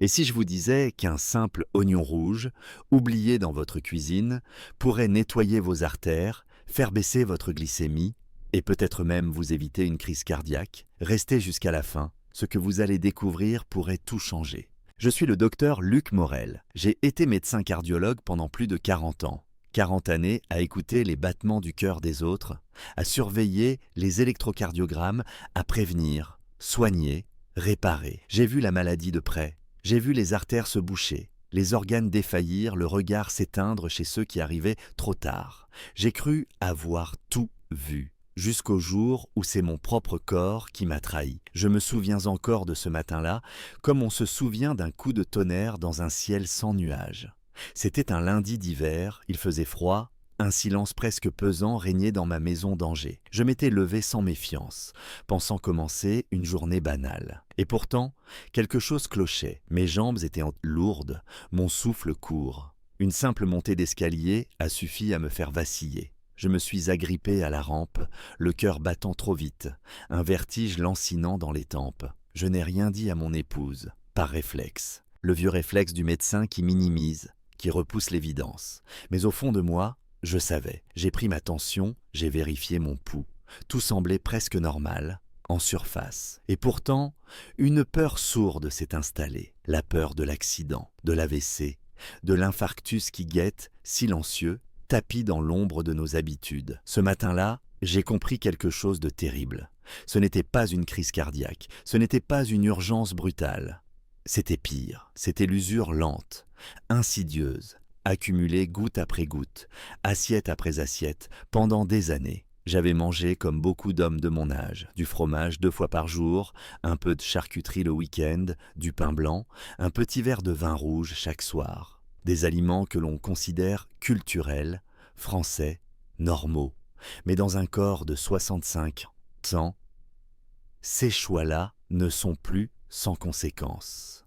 Et si je vous disais qu'un simple oignon rouge, oublié dans votre cuisine, pourrait nettoyer vos artères, faire baisser votre glycémie et peut-être même vous éviter une crise cardiaque? Restez jusqu'à la fin, ce que vous allez découvrir pourrait tout changer. Je suis le docteur Luc Morel. J'ai été médecin cardiologue pendant plus de 40 ans. 40 années à écouter les battements du cœur des autres, à surveiller les électrocardiogrammes, à prévenir, soigner, réparer. J'ai vu la maladie de près. J'ai vu les artères se boucher, les organes défaillir, le regard s'éteindre chez ceux qui arrivaient trop tard. J'ai cru avoir tout vu, jusqu'au jour où c'est mon propre corps qui m'a trahi. Je me souviens encore de ce matin-là, comme on se souvient d'un coup de tonnerre dans un ciel sans nuages. C'était un lundi d'hiver, il faisait froid, un silence presque pesant régnait dans ma maison d'Angers. Je m'étais levé sans méfiance, pensant commencer une journée banale. Et pourtant, quelque chose clochait. Mes jambes étaient lourdes, mon souffle court. Une simple montée d'escalier a suffi à me faire vaciller. Je me suis agrippé à la rampe, le cœur battant trop vite, un vertige lancinant dans les tempes. Je n'ai rien dit à mon épouse, par réflexe. Le vieux réflexe du médecin qui minimise, qui repousse l'évidence. Mais au fond de moi, je savais. J'ai pris ma tension, j'ai vérifié mon pouls. Tout semblait presque normal, en surface. Et pourtant, une peur sourde s'est installée. La peur de l'accident, de l'AVC, de l'infarctus qui guette, silencieux, tapis dans l'ombre de nos habitudes. Ce matin-là, j'ai compris quelque chose de terrible. Ce n'était pas une crise cardiaque, ce n'était pas une urgence brutale. C'était pire, c'était l'usure lente, insidieuse, accumulée goutte après goutte, assiette après assiette, pendant des années. J'avais mangé comme beaucoup d'hommes de mon âge, du fromage 2 fois par jour, un peu de charcuterie le week-end, du pain blanc, un petit verre de vin rouge chaque soir. Des aliments que l'on considère culturels, français, normaux. Mais dans un corps de 65 ans, ces choix-là ne sont plus sans conséquences.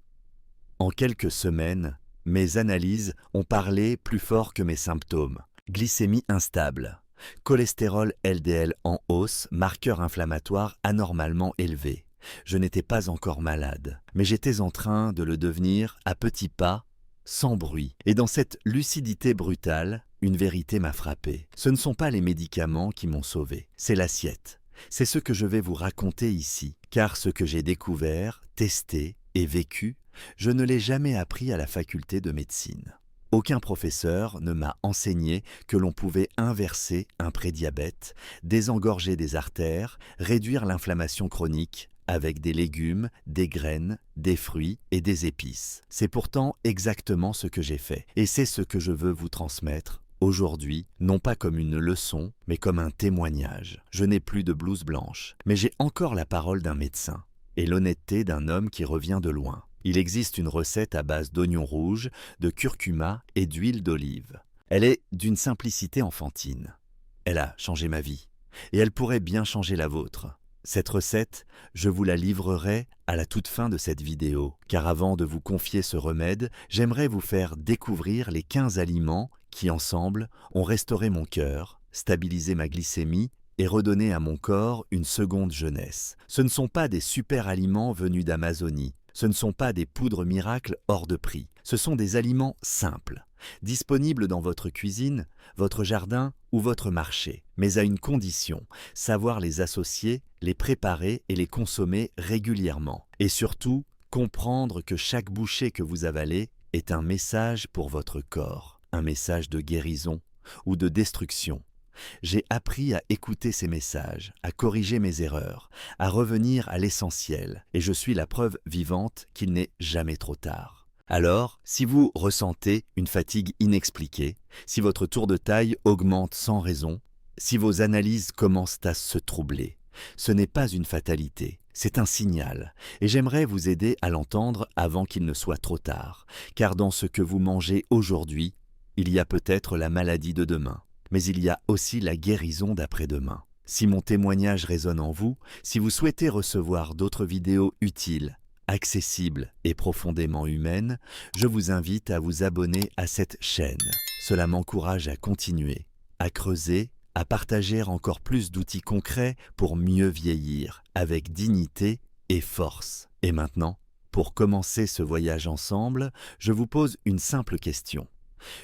En quelques semaines, mes analyses ont parlé plus fort que mes symptômes. Glycémie instable, cholestérol LDL en hausse, marqueur inflammatoire anormalement élevé. Je n'étais pas encore malade, mais j'étais en train de le devenir à petits pas, sans bruit. Et dans cette lucidité brutale, une vérité m'a frappé. Ce ne sont pas les médicaments qui m'ont sauvé, c'est l'assiette. C'est ce que je vais vous raconter ici, car ce que j'ai découvert, testé et vécu, je ne l'ai jamais appris à la faculté de médecine. Aucun professeur ne m'a enseigné que l'on pouvait inverser un prédiabète, désengorger des artères, réduire l'inflammation chronique avec des légumes, des graines, des fruits et des épices. C'est pourtant exactement ce que j'ai fait, et c'est ce que je veux vous transmettre aujourd'hui, non pas comme une leçon, mais comme un témoignage. Je n'ai plus de blouse blanche, mais j'ai encore la parole d'un médecin et l'honnêteté d'un homme qui revient de loin. Il existe une recette à base d'oignons rouges, de curcuma et d'huile d'olive. Elle est d'une simplicité enfantine. Elle a changé ma vie, et elle pourrait bien changer la vôtre. Cette recette, je vous la livrerai à la toute fin de cette vidéo, car avant de vous confier ce remède, j'aimerais vous faire découvrir les 15 aliments qui, ensemble, ont restauré mon cœur, stabilisé ma glycémie et redonné à mon corps une seconde jeunesse. Ce ne sont pas des super aliments venus d'Amazonie, ce ne sont pas des poudres miracles hors de prix, ce sont des aliments simples, disponibles dans votre cuisine, votre jardin ou votre marché, mais à une condition, savoir les associer, les préparer et les consommer régulièrement. Et surtout, comprendre que chaque bouchée que vous avalez est un message pour votre corps, un message de guérison ou de destruction. J'ai appris à écouter ces messages, à corriger mes erreurs, à revenir à l'essentiel, et je suis la preuve vivante qu'il n'est jamais trop tard. Alors, si vous ressentez une fatigue inexpliquée, si votre tour de taille augmente sans raison, si vos analyses commencent à se troubler, ce n'est pas une fatalité, c'est un signal, et j'aimerais vous aider à l'entendre avant qu'il ne soit trop tard, car dans ce que vous mangez aujourd'hui, il y a peut-être la maladie de demain. Mais il y a aussi la guérison d'après-demain. Si mon témoignage résonne en vous, si vous souhaitez recevoir d'autres vidéos utiles, accessibles et profondément humaines, je vous invite à vous abonner à cette chaîne. Cela m'encourage à continuer, à creuser, à partager encore plus d'outils concrets pour mieux vieillir, avec dignité et force. Et maintenant, Pour commencer ce voyage ensemble, je vous pose une simple question.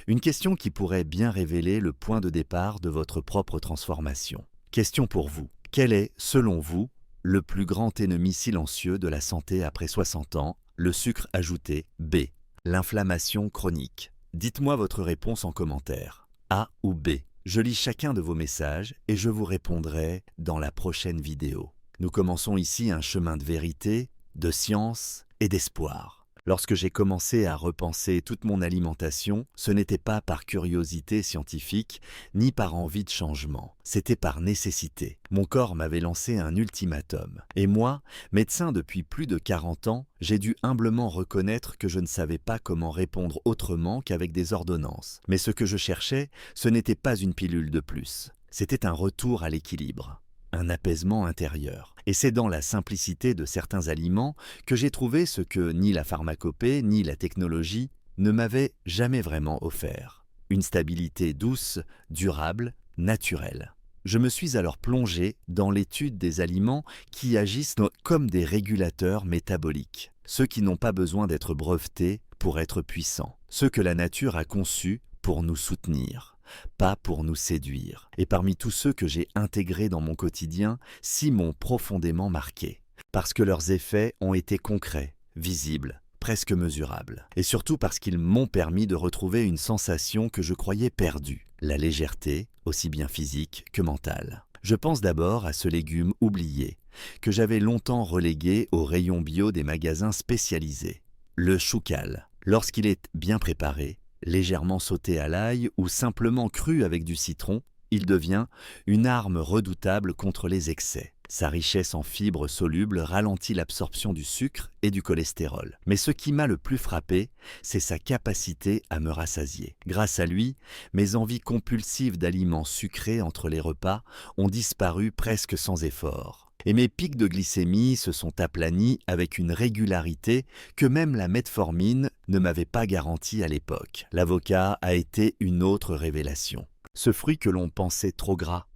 Une question qui pourrait bien révéler le point de départ de votre propre transformation. Question pour vous. Quel est, selon vous, le plus grand ennemi silencieux de la santé après 60 ans? Le sucre ajouté. B. L'inflammation chronique. Dites-moi votre réponse en commentaire. A ou B. Je lis chacun de vos messages et je vous répondrai dans la prochaine vidéo. Nous commençons ici un chemin de vérité, de science et d'espoir. Lorsque j'ai commencé à repenser toute mon alimentation, ce n'était pas par curiosité scientifique, ni par envie de changement. C'était par nécessité. Mon corps m'avait lancé un ultimatum. Et moi, médecin depuis plus de 40 ans, j'ai dû humblement reconnaître que je ne savais pas comment répondre autrement qu'avec des ordonnances. Mais ce que je cherchais, ce n'était pas une pilule de plus. C'était un retour à l'équilibre. Un apaisement intérieur. Et c'est dans la simplicité de certains aliments que j'ai trouvé ce que ni la pharmacopée ni la technologie ne m'avaient jamais vraiment offert. Une stabilité douce, durable, naturelle. Je me suis alors plongé dans l'étude des aliments qui agissent comme des régulateurs métaboliques. Ceux qui n'ont pas besoin d'être brevetés pour être puissants. Ceux que la nature a conçus pour nous soutenir. Pas pour nous séduire. Et parmi tous ceux que j'ai intégrés dans mon quotidien, 6 m'ont profondément marqué. Parce que leurs effets ont été concrets, visibles, presque mesurables. Et surtout parce qu'ils m'ont permis de retrouver une sensation que je croyais perdue. La légèreté, aussi bien physique que mentale. Je pense d'abord à ce légume oublié, que j'avais longtemps relégué au rayon bio des magasins spécialisés. Le choucal. Lorsqu'il est bien préparé, légèrement sauté à l'ail ou simplement cru avec du citron, il devient une arme redoutable contre les excès. Sa richesse en fibres solubles ralentit l'absorption du sucre et du cholestérol. Mais ce qui m'a le plus frappé, c'est sa capacité à me rassasier. Grâce à lui, mes envies compulsives d'aliments sucrés entre les repas ont disparu presque sans effort. Et mes pics de glycémie se sont aplanis avec une régularité que même la metformine ne m'avait pas garantie à l'époque. L'avocat a été une autre révélation. Ce fruit que l'on pensait trop gras,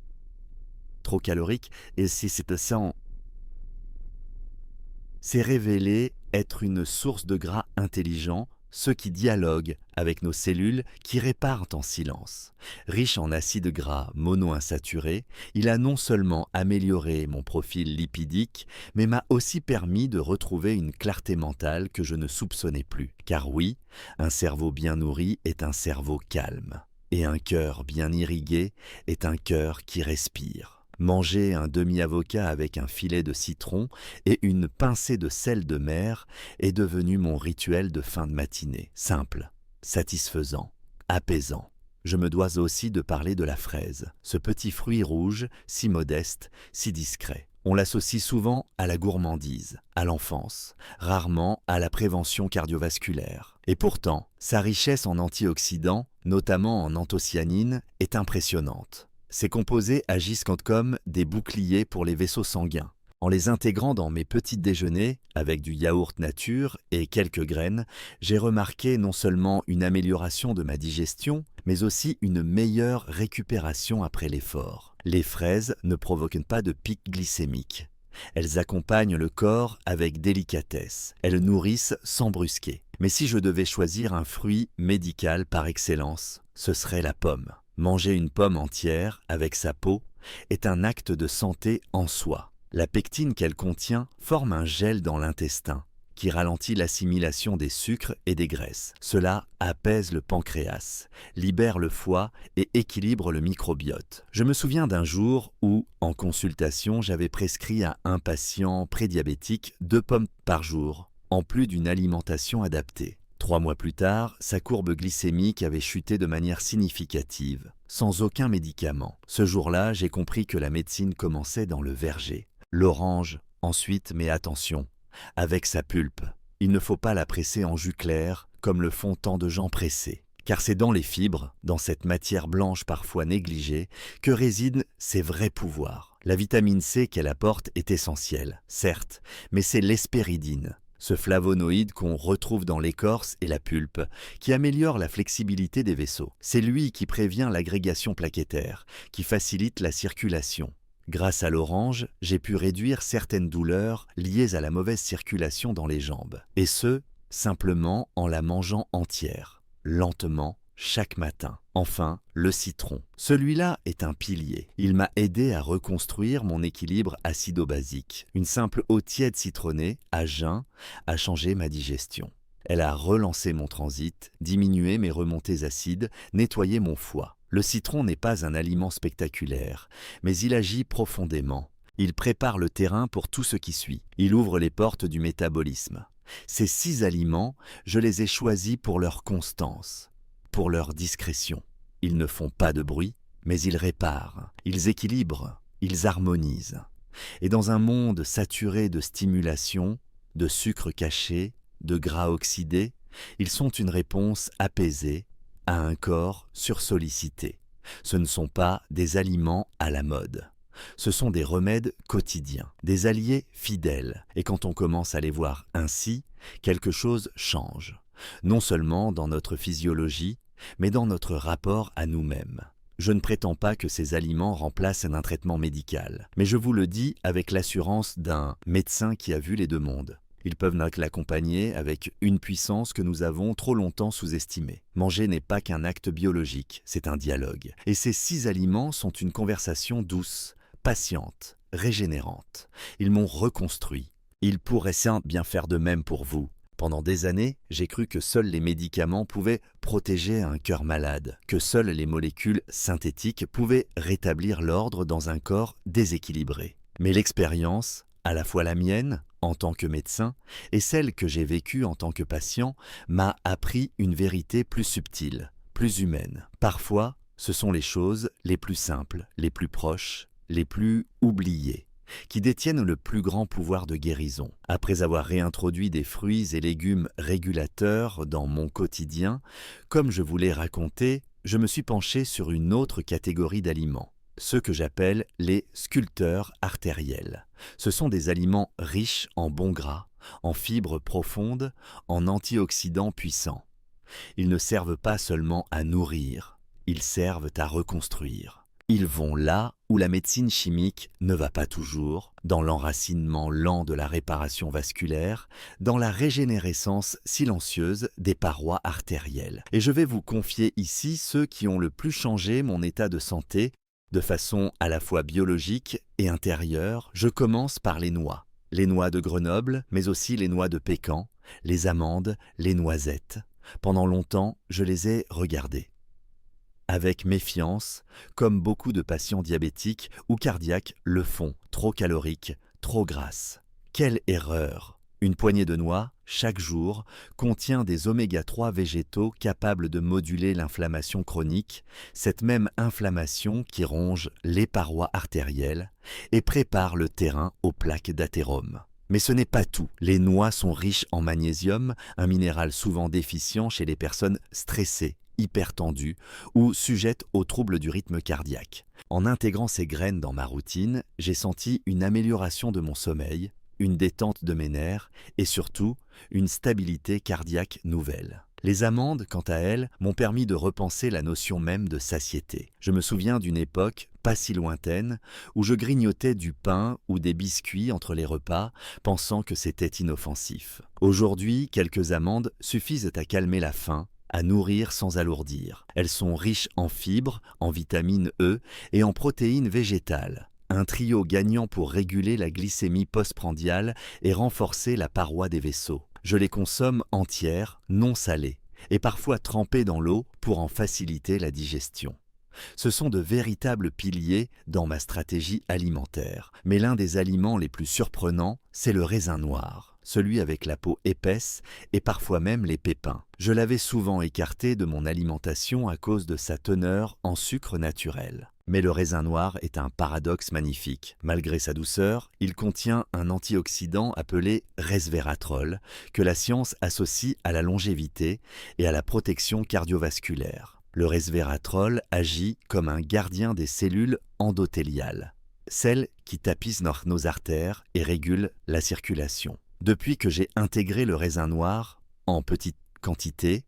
trop calorique, et si c'était ça, s'est révélé être une source de gras intelligent, ceux qui dialoguent avec nos cellules, qui réparent en silence. Riche en acides gras monoinsaturés, il a non seulement amélioré mon profil lipidique, mais m'a aussi permis de retrouver une clarté mentale que je ne soupçonnais plus. Car oui, un cerveau bien nourri est un cerveau calme. Et un cœur bien irrigué est un cœur qui respire. Manger un demi-avocat avec un filet de citron et une pincée de sel de mer est devenu mon rituel de fin de matinée. Simple, satisfaisant, apaisant. Je me dois aussi de parler de la fraise, ce petit fruit rouge, si modeste, si discret. On l'associe souvent à la gourmandise, à l'enfance, rarement à la prévention cardiovasculaire. Et pourtant, sa richesse en antioxydants, notamment en anthocyanine, est impressionnante. Ces composés agissent comme des boucliers pour les vaisseaux sanguins. En les intégrant dans mes petits déjeuners, avec du yaourt nature et quelques graines, j'ai remarqué non seulement une amélioration de ma digestion, mais aussi une meilleure récupération après l'effort. Les fraises ne provoquent pas de pic glycémique. Elles accompagnent le corps avec délicatesse. Elles nourrissent sans brusquer. Mais si je devais choisir un fruit médical par excellence, ce serait la pomme. Manger une pomme entière, avec sa peau, est un acte de santé en soi. La pectine qu'elle contient forme un gel dans l'intestin, qui ralentit l'assimilation des sucres et des graisses. Cela apaise le pancréas, libère le foie et équilibre le microbiote. Je me souviens d'un jour où, en consultation, j'avais prescrit à un patient prédiabétique 2 pommes par jour, en plus d'une alimentation adaptée. 3 mois plus tard, sa courbe glycémique avait chuté de manière significative, sans aucun médicament. Ce jour-là, j'ai compris que la médecine commençait dans le verger. L'orange, ensuite, mais attention, avec sa pulpe. Il ne faut pas la presser en jus clair, comme le font tant de gens pressés. Car c'est dans les fibres, dans cette matière blanche parfois négligée, que résident ses vrais pouvoirs. La vitamine C qu'elle apporte est essentielle, certes, mais c'est l'hespéridine. Ce flavonoïde qu'on retrouve dans l'écorce et la pulpe, qui améliore la flexibilité des vaisseaux. C'est lui qui prévient l'agrégation plaquettaire, qui facilite la circulation, Grâce à l'orange, j'ai pu réduire certaines douleurs liées à la mauvaise circulation dans les jambes. Et ce, simplement en la mangeant entière, lentement, chaque matin. Enfin, le citron. Celui-là est un pilier. Il m'a aidé à reconstruire mon équilibre acido-basique. Une simple eau tiède citronnée, à jeun, a changé ma digestion. Elle a relancé mon transit, diminué mes remontées acides, nettoyé mon foie. Le citron n'est pas un aliment spectaculaire, mais il agit profondément. Il prépare le terrain pour tout ce qui suit. Il ouvre les portes du métabolisme. Ces 6 aliments, je les ai choisis pour leur constance, pour leur discrétion. Ils ne font pas de bruit, mais ils réparent, ils équilibrent, ils harmonisent. Et dans un monde saturé de stimulation, de sucre caché, de gras oxydés, ils sont une réponse apaisée à un corps sursollicité. Ce ne sont pas des aliments à la mode. Ce sont des remèdes quotidiens, des alliés fidèles. Et quand on commence à les voir ainsi, quelque chose change. Non seulement dans notre physiologie, mais dans notre rapport à nous-mêmes. Je ne prétends pas que ces aliments remplacent un traitement médical, mais je vous le dis avec l'assurance d'un médecin qui a vu les deux mondes. Ils peuvent l'accompagner avec une puissance que nous avons trop longtemps sous-estimée. Manger n'est pas qu'un acte biologique, c'est un dialogue. Et ces 6 aliments sont une conversation douce, patiente, régénérante. Ils m'ont reconstruit. Ils pourraient bien faire de même pour vous. Pendant des années, j'ai cru que seuls les médicaments pouvaient protéger un cœur malade, que seules les molécules synthétiques pouvaient rétablir l'ordre dans un corps déséquilibré. Mais l'expérience, à la fois la mienne, en tant que médecin, et celle que j'ai vécue en tant que patient, m'a appris une vérité plus subtile, plus humaine. Parfois, ce sont les choses les plus simples, les plus proches, les plus oubliées, qui détiennent le plus grand pouvoir de guérison. Après avoir réintroduit des fruits et légumes régulateurs dans mon quotidien, comme je vous l'ai raconté, je me suis penché sur une autre catégorie d'aliments. Ceux que j'appelle les sculpteurs artériels. Ce sont des aliments riches en bons gras, en fibres profondes, en antioxydants puissants. Ils ne servent pas seulement à nourrir, ils servent à reconstruire. Ils vont là où la médecine chimique ne va pas toujours, dans l'enracinement lent de la réparation vasculaire, dans la régénérescence silencieuse des parois artérielles. Et je vais vous confier ici ceux qui ont le plus changé mon état de santé, de façon à la fois biologique et intérieure. Je commence par les noix de Grenoble, mais aussi les noix de Pécan, les amandes, les noisettes. Pendant longtemps, je les ai regardées avec méfiance, comme beaucoup de patients diabétiques ou cardiaques le font, trop caloriques, trop grasses. Quelle erreur! Une poignée de noix, chaque jour, contient des oméga-3 végétaux capables de moduler l'inflammation chronique, cette même inflammation qui ronge les parois artérielles et prépare le terrain aux plaques d'athérome. Mais ce n'est pas tout. Les noix sont riches en magnésium, un minéral souvent déficient chez les personnes stressées, hypertendues ou sujettes aux troubles du rythme cardiaque. En intégrant ces graines dans ma routine, j'ai senti une amélioration de mon sommeil, une détente de mes nerfs et surtout une stabilité cardiaque nouvelle. Les amandes, quant à elles, m'ont permis de repenser la notion même de satiété. Je me souviens d'une époque, pas si lointaine, où je grignotais du pain ou des biscuits entre les repas, pensant que c'était inoffensif. Aujourd'hui, quelques amandes suffisent à calmer la faim, à nourrir sans alourdir. Elles sont riches en fibres, en vitamine E et en protéines végétales. Un trio gagnant pour réguler la glycémie postprandiale et renforcer la paroi des vaisseaux. Je les consomme entières, non salées, et parfois trempées dans l'eau pour en faciliter la digestion. Ce sont de véritables piliers dans ma stratégie alimentaire. Mais l'un des aliments les plus surprenants, c'est le raisin noir, celui avec la peau épaisse et parfois même les pépins. Je l'avais souvent écarté de mon alimentation à cause de sa teneur en sucre naturel. Mais le raisin noir est un paradoxe magnifique. Malgré sa douceur, il contient un antioxydant appelé resveratrol, que la science associe à la longévité et à la protection cardiovasculaire. Le resveratrol agit comme un gardien des cellules endothéliales, celles qui tapissent nos artères et régulent la circulation. Depuis que j'ai intégré le raisin noir, en petite quantité,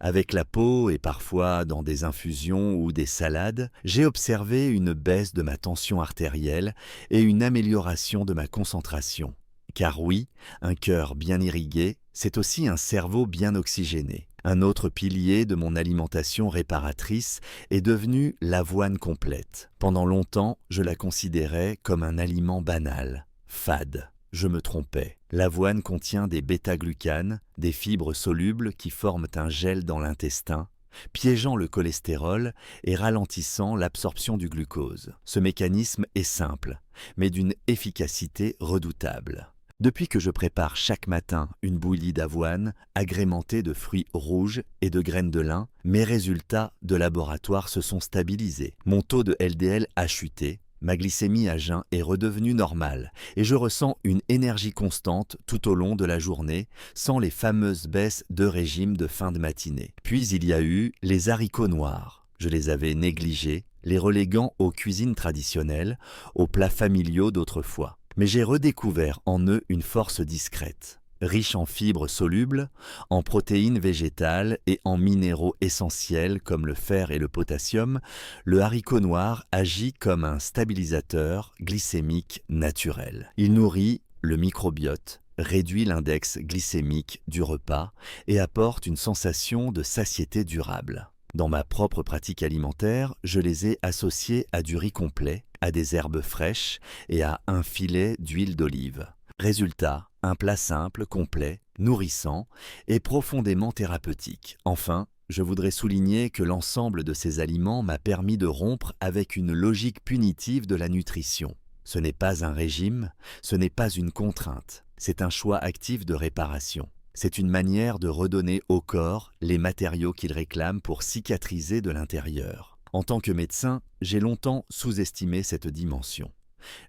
Avec la peau et parfois dans des infusions ou des salades, j'ai observé une baisse de ma tension artérielle et une amélioration de ma concentration. Car oui, un cœur bien irrigué, c'est aussi un cerveau bien oxygéné. Un autre pilier de mon alimentation réparatrice est devenu l'avoine complète. Pendant longtemps, je la considérais comme un aliment banal, fade. Je me trompais. L'avoine contient des bêta-glucanes, des fibres solubles qui forment un gel dans l'intestin, piégeant le cholestérol et ralentissant l'absorption du glucose. Ce mécanisme est simple, mais d'une efficacité redoutable. Depuis que je prépare chaque matin une bouillie d'avoine agrémentée de fruits rouges et de graines de lin, mes résultats de laboratoire se sont stabilisés. Mon taux de LDL a chuté, ma glycémie à jeun est redevenue normale et je ressens une énergie constante tout au long de la journée sans les fameuses baisses de régime de fin de matinée. Puis il y a eu les haricots noirs. Je les avais négligés, les reléguant aux cuisines traditionnelles, aux plats familiaux d'autrefois. Mais j'ai redécouvert en eux une force discrète. Riche en fibres solubles, en protéines végétales et en minéraux essentiels comme le fer et le potassium, le haricot noir agit comme un stabilisateur glycémique naturel. Il nourrit le microbiote, réduit l'index glycémique du repas et apporte une sensation de satiété durable. Dans ma propre pratique alimentaire, je les ai associés à du riz complet, à des herbes fraîches et à un filet d'huile d'olive. Résultat, un plat simple, complet, nourrissant et profondément thérapeutique. Enfin, je voudrais souligner que l'ensemble de ces aliments m'a permis de rompre avec une logique punitive de la nutrition. Ce n'est pas un régime, ce n'est pas une contrainte, c'est un choix actif de réparation. C'est une manière de redonner au corps les matériaux qu'il réclame pour cicatriser de l'intérieur. En tant que médecin, j'ai longtemps sous-estimé cette dimension.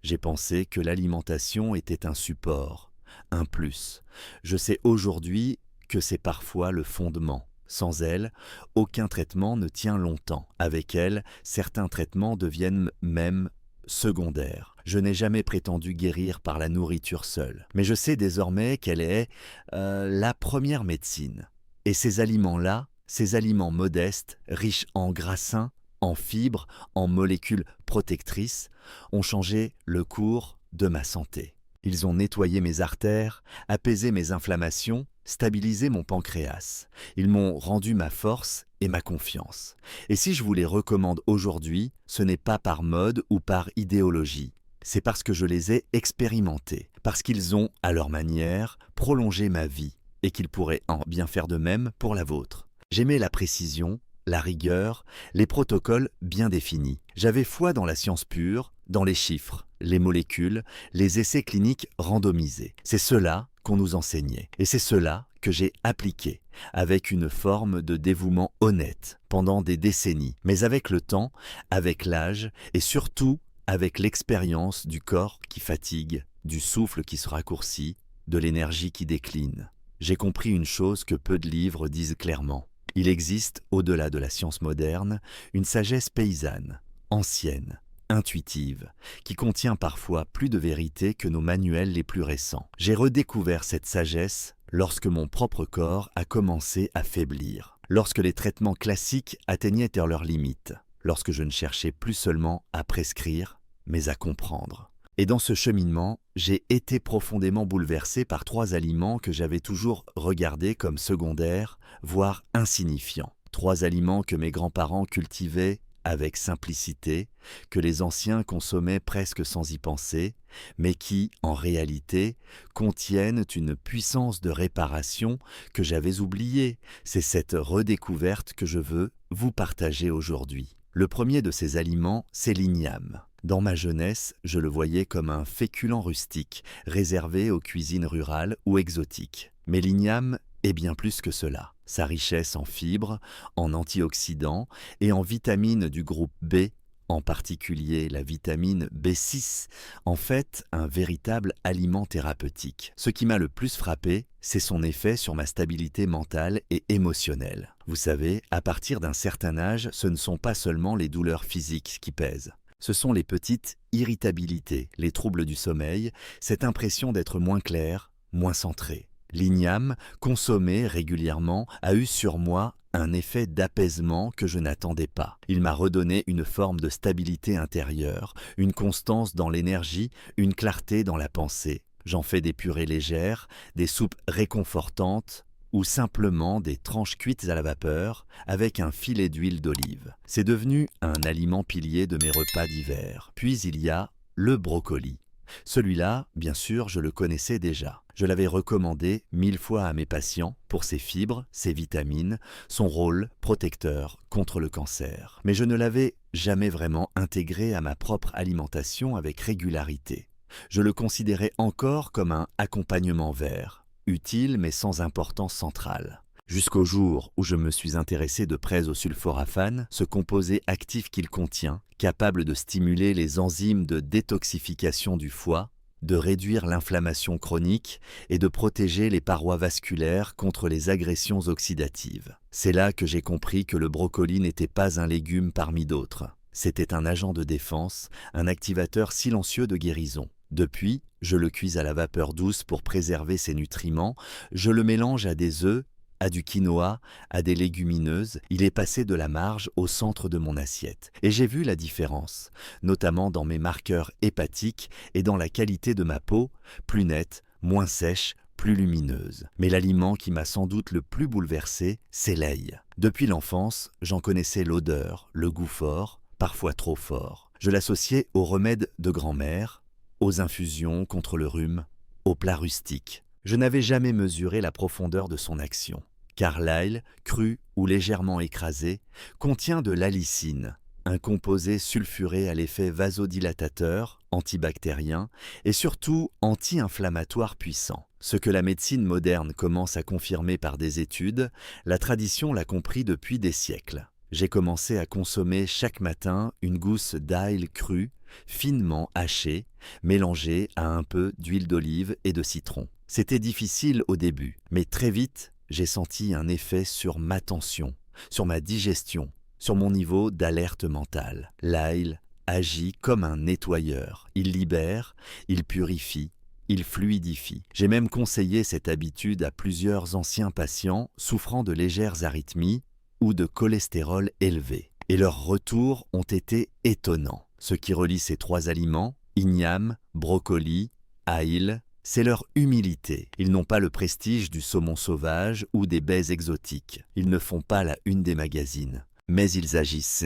J'ai pensé que l'alimentation était un support, un plus. Je sais aujourd'hui que c'est parfois le fondement. Sans elle, aucun traitement ne tient longtemps. Avec elle, certains traitements deviennent même secondaires. Je n'ai jamais prétendu guérir par la nourriture seule, mais je sais désormais qu'elle est la première médecine. Et ces aliments-là, ces aliments modestes, riches en gras sains, en fibres, en molécules protectrices, ont changé le cours de ma santé. Ils ont nettoyé mes artères, apaisé mes inflammations, stabilisé mon pancréas. Ils m'ont rendu ma force et ma confiance. Et si je vous les recommande aujourd'hui, ce n'est pas par mode ou par idéologie. C'est parce que je les ai expérimentés, parce qu'ils ont, à leur manière, prolongé ma vie et qu'ils pourraient en bien faire de même pour la vôtre. J'aimais la précision, la rigueur, les protocoles bien définis. J'avais foi dans la science pure, dans les chiffres, les molécules, les essais cliniques randomisés. C'est cela qu'on nous enseignait. Et c'est cela que j'ai appliqué, avec une forme de dévouement honnête, pendant des décennies. Mais avec le temps, avec l'âge, et surtout avec l'expérience du corps qui fatigue, du souffle qui se raccourcit, de l'énergie qui décline. J'ai compris une chose que peu de livres disent clairement. Il existe, au-delà de la science moderne, une sagesse paysanne, ancienne, intuitive, qui contient parfois plus de vérité que nos manuels les plus récents. J'ai redécouvert cette sagesse lorsque mon propre corps a commencé à faiblir, lorsque les traitements classiques atteignaient leurs limites, lorsque je ne cherchais plus seulement à prescrire, mais à comprendre. Et dans ce cheminement, j'ai été profondément bouleversé par 3 aliments que j'avais toujours regardés comme secondaires, voire insignifiants. 3 aliments que mes grands-parents cultivaient avec simplicité, que les anciens consommaient presque sans y penser, mais qui, en réalité, contiennent une puissance de réparation que j'avais oubliée. C'est cette redécouverte que je veux vous partager aujourd'hui. Le premier de ces aliments, c'est l'igname. Dans ma jeunesse, je le voyais comme un féculent rustique, réservé aux cuisines rurales ou exotiques. Mais l'igname est bien plus que cela. Sa richesse en fibres, en antioxydants et en vitamines du groupe B, en particulier la vitamine B6, en fait un véritable aliment thérapeutique. Ce qui m'a le plus frappé, c'est son effet sur ma stabilité mentale et émotionnelle. Vous savez, à partir d'un certain âge, ce ne sont pas seulement les douleurs physiques qui pèsent. Ce sont les petites irritabilités, les troubles du sommeil, cette impression d'être moins clair, moins centré. L'igname, consommé régulièrement, a eu sur moi un effet d'apaisement que je n'attendais pas. Il m'a redonné une forme de stabilité intérieure, une constance dans l'énergie, une clarté dans la pensée. J'en fais des purées légères, des soupes réconfortantes ou simplement des tranches cuites à la vapeur avec un filet d'huile d'olive. C'est devenu un aliment pilier de mes repas d'hiver. Puis il y a le brocoli. Celui-là, bien sûr, je le connaissais déjà. Je l'avais recommandé 1000 fois à mes patients pour ses fibres, ses vitamines, son rôle protecteur contre le cancer. Mais je ne l'avais jamais vraiment intégré à ma propre alimentation avec régularité. Je le considérais encore comme un accompagnement vert, utile mais sans importance centrale. Jusqu'au jour où je me suis intéressé de près au sulforaphane, ce composé actif qu'il contient, capable de stimuler les enzymes de détoxification du foie, de réduire l'inflammation chronique et de protéger les parois vasculaires contre les agressions oxydatives. C'est là que j'ai compris que le brocoli n'était pas un légume parmi d'autres. C'était un agent de défense, un activateur silencieux de guérison. Depuis, je le cuis à la vapeur douce pour préserver ses nutriments, je le mélange à des œufs, à du quinoa, à des légumineuses, il est passé de la marge au centre de mon assiette. Et j'ai vu la différence, notamment dans mes marqueurs hépatiques et dans la qualité de ma peau, plus nette, moins sèche, plus lumineuse. Mais l'aliment qui m'a sans doute le plus bouleversé, c'est l'ail. Depuis l'enfance, j'en connaissais l'odeur, le goût fort, parfois trop fort. Je l'associais aux remèdes de grand-mère, aux infusions contre le rhume, aux plats rustiques. Je n'avais jamais mesuré la profondeur de son action, car l'ail, cru ou légèrement écrasé, contient de l'allicine, un composé sulfuré à l'effet vasodilatateur, antibactérien et surtout anti-inflammatoire puissant. Ce que la médecine moderne commence à confirmer par des études, la tradition l'a compris depuis des siècles. J'ai commencé à consommer chaque matin une gousse d'ail cru, finement hachée, mélangée à un peu d'huile d'olive et de citron. C'était difficile au début, mais très vite, j'ai senti un effet sur ma tension, sur ma digestion, sur mon niveau d'alerte mentale. L'ail agit comme un nettoyeur. Il libère, il purifie, il fluidifie. J'ai même conseillé cette habitude à plusieurs anciens patients souffrant de légères arythmies ou de cholestérol élevé. Et leurs retours ont été étonnants. Ce qui relie ces trois aliments, igname, brocoli, ail, c'est leur humilité. Ils n'ont pas le prestige du saumon sauvage ou des baies exotiques. Ils ne font pas la une des magazines. Mais ils agissent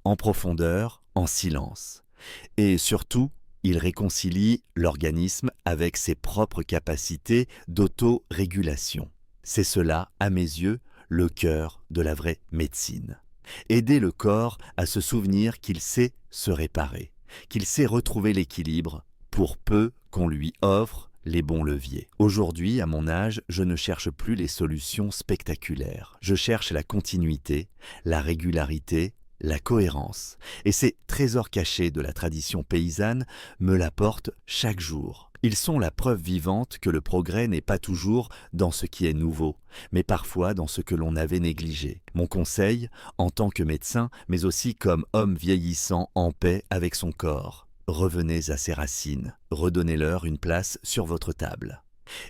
en profondeur, en silence. Et surtout, ils réconcilient l'organisme avec ses propres capacités d'auto-régulation. C'est cela, à mes yeux, le cœur de la vraie médecine. Aider le corps à se souvenir qu'il sait se réparer, qu'il sait retrouver l'équilibre, pour peu qu'on lui offre les bons leviers. Aujourd'hui, à mon âge, je ne cherche plus les solutions spectaculaires. Je cherche la continuité, la régularité, la cohérence. Et ces trésors cachés de la tradition paysanne me l'apportent chaque jour. Ils sont la preuve vivante que le progrès n'est pas toujours dans ce qui est nouveau, mais parfois dans ce que l'on avait négligé. Mon conseil, en tant que médecin, mais aussi comme homme vieillissant en paix avec son corps, revenez à ses racines, redonnez-leur une place sur votre table.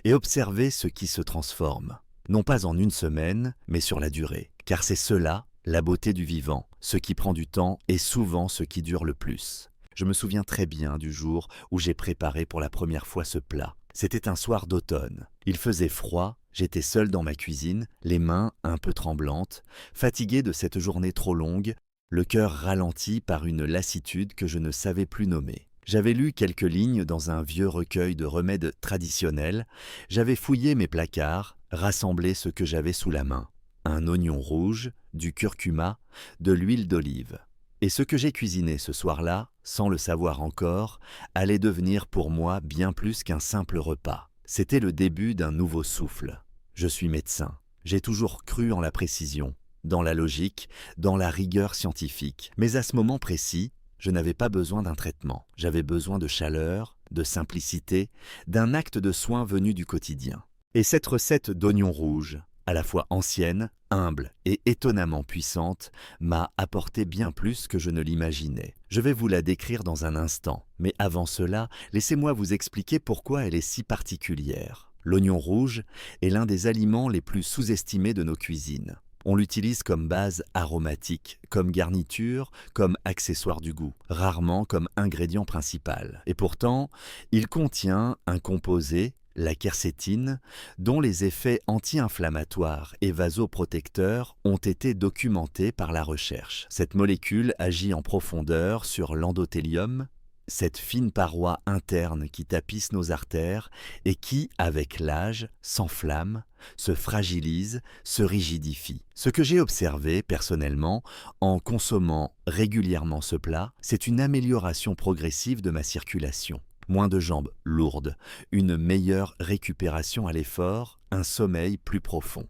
Et observez ce qui se transforme, non pas en une semaine, mais sur la durée. Car c'est cela, la beauté du vivant, ce qui prend du temps et souvent ce qui dure le plus. Je me souviens très bien du jour où j'ai préparé pour la première fois ce plat. C'était un soir d'automne. Il faisait froid, j'étais seul dans ma cuisine, les mains un peu tremblantes, fatigué de cette journée trop longue, le cœur ralenti par une lassitude que je ne savais plus nommer. J'avais lu quelques lignes dans un vieux recueil de remèdes traditionnels, j'avais fouillé mes placards, rassemblé ce que j'avais sous la main. Un oignon rouge, du curcuma, de l'huile d'olive. Et ce que j'ai cuisiné ce soir-là, sans le savoir encore, allait devenir pour moi bien plus qu'un simple repas. C'était le début d'un nouveau souffle. Je suis médecin. J'ai toujours cru en la précision, dans la logique, dans la rigueur scientifique. Mais à ce moment précis, je n'avais pas besoin d'un traitement. J'avais besoin de chaleur, de simplicité, d'un acte de soin venu du quotidien. Et cette recette d'oignon rouge, à la fois ancienne, humble et étonnamment puissante, m'a apporté bien plus que je ne l'imaginais. Je vais vous la décrire dans un instant, mais avant cela, laissez-moi vous expliquer pourquoi elle est si particulière. L'oignon rouge est l'un des aliments les plus sous-estimés de nos cuisines. On l'utilise comme base aromatique, comme garniture, comme accessoire du goût, rarement comme ingrédient principal. Et pourtant, il contient un composé, la quercétine, dont les effets anti-inflammatoires et vasoprotecteurs ont été documentés par la recherche. Cette molécule agit en profondeur sur l'endothélium, cette fine paroi interne qui tapisse nos artères et qui, avec l'âge, s'enflamme, se fragilise, se rigidifie. Ce que j'ai observé personnellement en consommant régulièrement ce plat, c'est une amélioration progressive de ma circulation. Moins de jambes lourdes, une meilleure récupération à l'effort, un sommeil plus profond.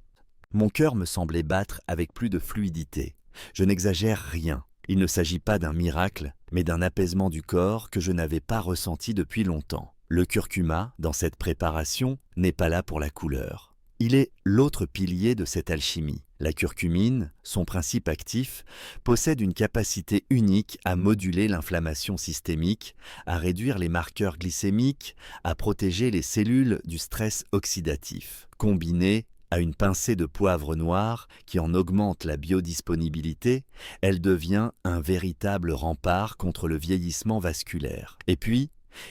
Mon cœur me semblait battre avec plus de fluidité. Je n'exagère rien. Il ne s'agit pas d'un miracle, mais d'un apaisement du corps que je n'avais pas ressenti depuis longtemps. Le curcuma, dans cette préparation, n'est pas là pour la couleur. Il est l'autre pilier de cette alchimie. La curcumine, son principe actif, possède une capacité unique à moduler l'inflammation systémique, à réduire les marqueurs glycémiques, à protéger les cellules du stress oxydatif. Combinée à une pincée de poivre noir qui en augmente la biodisponibilité, elle devient un véritable rempart contre le vieillissement vasculaire. Et puis,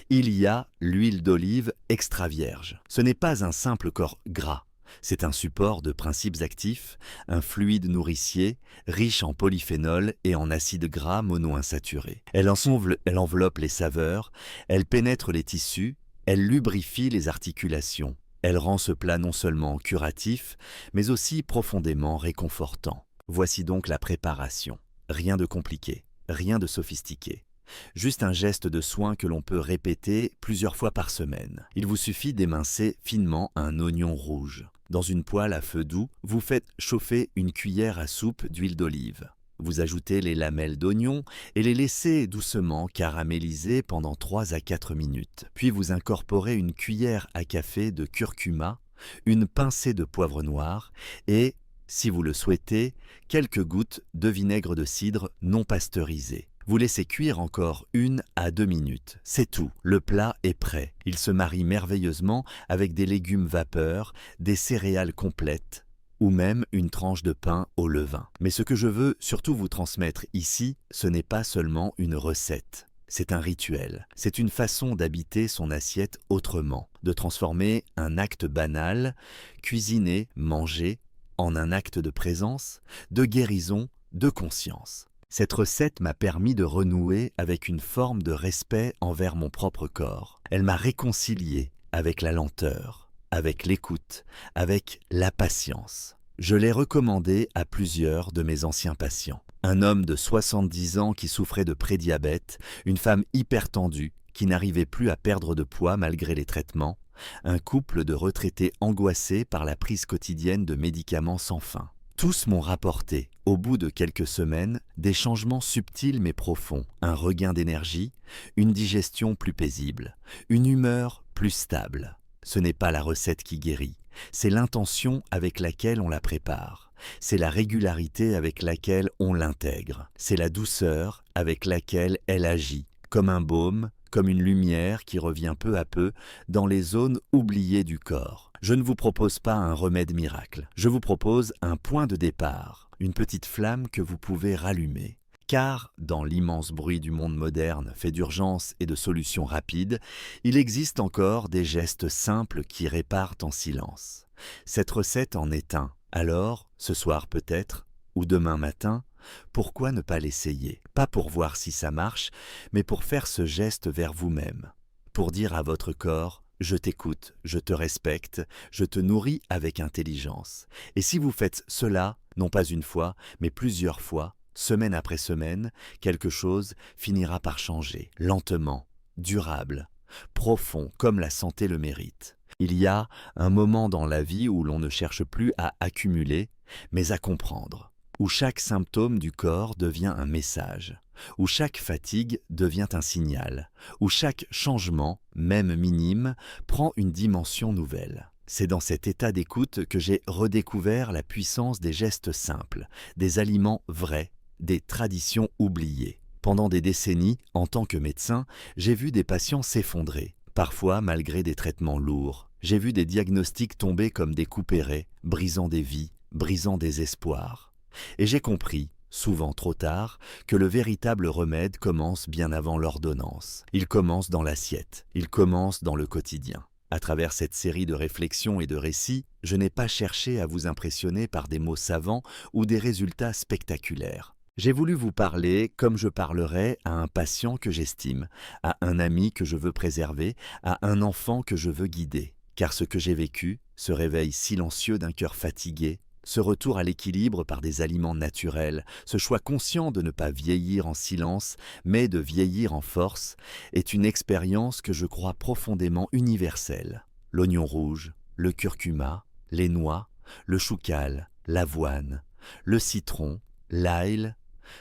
il y a l'huile d'olive extra vierge. Ce n'est pas un simple corps gras. C'est un support de principes actifs, un fluide nourricier, riche en polyphénol et en acides gras monoinsaturés. Elle enveloppe les saveurs, elle pénètre les tissus, elle lubrifie les articulations. Elle rend ce plat non seulement curatif, mais aussi profondément réconfortant. Voici donc la préparation. Rien de compliqué, rien de sophistiqué. Juste un geste de soin que l'on peut répéter plusieurs fois par semaine. Il vous suffit d'émincer finement un oignon rouge. Dans une poêle à feu doux, vous faites chauffer une cuillère à soupe d'huile d'olive. Vous ajoutez les lamelles d'oignon et les laissez doucement caraméliser pendant 3 à 4 minutes. Puis vous incorporez une cuillère à café de curcuma, une pincée de poivre noir et, si vous le souhaitez, quelques gouttes de vinaigre de cidre non pasteurisé. Vous laissez cuire encore 1 à 2 minutes. C'est tout, le plat est prêt. Il se marie merveilleusement avec des légumes vapeur, des céréales complètes, ou même une tranche de pain au levain. Mais ce que je veux surtout vous transmettre ici, ce n'est pas seulement une recette. C'est un rituel. C'est une façon d'habiter son assiette autrement, de transformer un acte banal, cuisiner, manger, en un acte de présence, de guérison, de conscience. Cette recette m'a permis de renouer avec une forme de respect envers mon propre corps. Elle m'a réconcilié avec la lenteur, avec l'écoute, avec la patience. Je l'ai recommandé à plusieurs de mes anciens patients. Un homme de 70 ans qui souffrait de prédiabète, une femme hypertendue qui n'arrivait plus à perdre de poids malgré les traitements, un couple de retraités angoissés par la prise quotidienne de médicaments sans fin. Tous m'ont rapporté, au bout de quelques semaines, des changements subtils mais profonds, un regain d'énergie, une digestion plus paisible, une humeur plus stable. Ce n'est pas la recette qui guérit, c'est l'intention avec laquelle on la prépare, c'est la régularité avec laquelle on l'intègre, c'est la douceur avec laquelle elle agit, comme un baume, comme une lumière qui revient peu à peu dans les zones oubliées du corps. Je ne vous propose pas un remède miracle, je vous propose un point de départ, une petite flamme que vous pouvez rallumer. Car, dans l'immense bruit du monde moderne, fait d'urgence et de solutions rapides, il existe encore des gestes simples qui réparent en silence. Cette recette en est un. Alors, ce soir peut-être, ou demain matin, pourquoi ne pas l'essayer? Pas pour voir si ça marche, mais pour faire ce geste vers vous-même. Pour dire à votre corps, je t'écoute, je te respecte, je te nourris avec intelligence. Et si vous faites cela, non pas une fois, mais plusieurs fois, semaine après semaine, quelque chose finira par changer, lentement, durable, profond, comme la santé le mérite. Il y a un moment dans la vie où l'on ne cherche plus à accumuler, mais à comprendre, où chaque symptôme du corps devient un message, où chaque fatigue devient un signal, où chaque changement, même minime, prend une dimension nouvelle. C'est dans cet état d'écoute que j'ai redécouvert la puissance des gestes simples, des aliments vrais, des traditions oubliées. Pendant des décennies, en tant que médecin, j'ai vu des patients s'effondrer, parfois malgré des traitements lourds, J'ai vu des diagnostics tomber comme des coups épées, brisant des vies, brisant des espoirs. Et j'ai compris, souvent trop tard, que le véritable remède commence bien avant l'ordonnance. Il commence dans l'assiette, il commence dans le quotidien. À travers cette série de réflexions et de récits, je n'ai pas cherché à vous impressionner par des mots savants ou des résultats spectaculaires. J'ai voulu vous parler comme je parlerais à un patient que j'estime, à un ami que je veux préserver, à un enfant que je veux guider. Car ce que j'ai vécu, ce réveil silencieux d'un cœur fatigué, ce retour à l'équilibre par des aliments naturels, ce choix conscient de ne pas vieillir en silence, mais de vieillir en force, est une expérience que je crois profondément universelle. L'oignon rouge, le curcuma, les noix, le choucal, l'avoine, le citron, l'ail,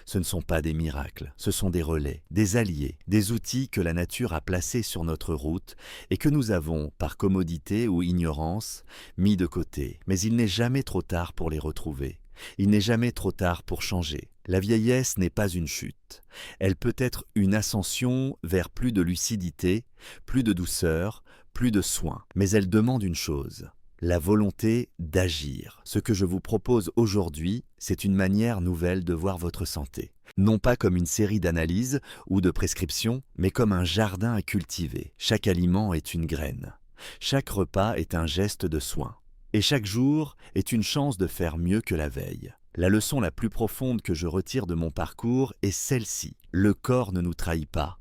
ce ne sont pas des miracles, ce sont des relais, des alliés, des outils que la nature a placés sur notre route et que nous avons, par commodité ou ignorance, mis de côté. Mais il n'est jamais trop tard pour les retrouver. Il n'est jamais trop tard pour changer. La vieillesse n'est pas une chute. Elle peut être une ascension vers plus de lucidité, plus de douceur, plus de soin. Mais elle demande une chose: la volonté d'agir. Ce que je vous propose aujourd'hui, c'est une manière nouvelle de voir votre santé. Non pas comme une série d'analyses ou de prescriptions, mais comme un jardin à cultiver. Chaque aliment est une graine. Chaque repas est un geste de soin. Et chaque jour est une chance de faire mieux que la veille. La leçon la plus profonde que je retire de mon parcours est celle-ci. Le corps ne nous trahit pas.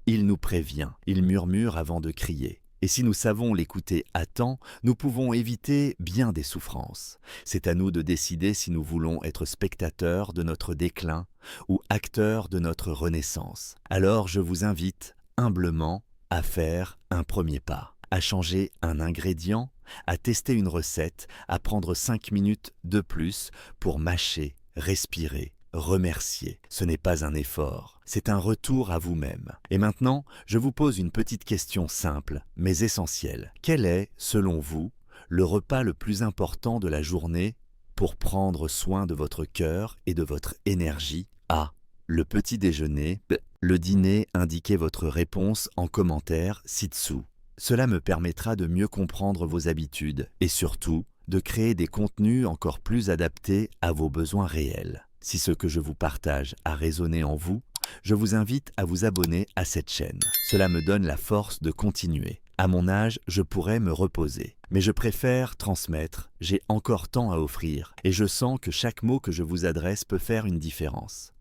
Il nous prévient. Il murmure avant de crier. Et si nous savons l'écouter à temps, nous pouvons éviter bien des souffrances. C'est à nous de décider si nous voulons être spectateurs de notre déclin ou acteurs de notre renaissance. Alors je vous invite humblement à faire un premier pas, à changer un ingrédient, à tester une recette, à prendre 5 minutes de plus pour mâcher, respirer, remercier. Ce n'est pas un effort, c'est un retour à vous-même. Et maintenant, je vous pose une petite question simple, mais essentielle. Quel est, selon vous, le repas le plus important de la journée pour prendre soin de votre cœur et de votre énergie? A. Le petit déjeuner. B. Le dîner. Indiquez votre réponse en commentaire ci-dessous. Cela me permettra de mieux comprendre vos habitudes et surtout de créer des contenus encore plus adaptés à vos besoins réels. Si ce que je vous partage a résonné en vous, je vous invite à vous abonner à cette chaîne. Cela me donne la force de continuer. À mon âge, je pourrais me reposer. Mais je préfère transmettre, j'ai encore tant à offrir, et je sens que chaque mot que je vous adresse peut faire une différence.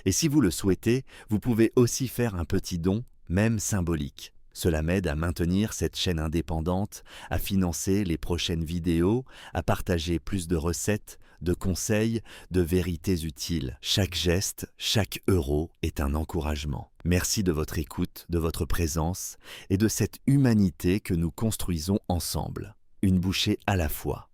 Et si vous le souhaitez, vous pouvez aussi faire un petit don, même symbolique. Cela m'aide à maintenir cette chaîne indépendante, à financer les prochaines vidéos, à partager plus de recettes, de conseils, de vérités utiles. Chaque geste, chaque euro est un encouragement. Merci de votre écoute, de votre présence et de cette humanité que nous construisons ensemble. Une bouchée à la fois.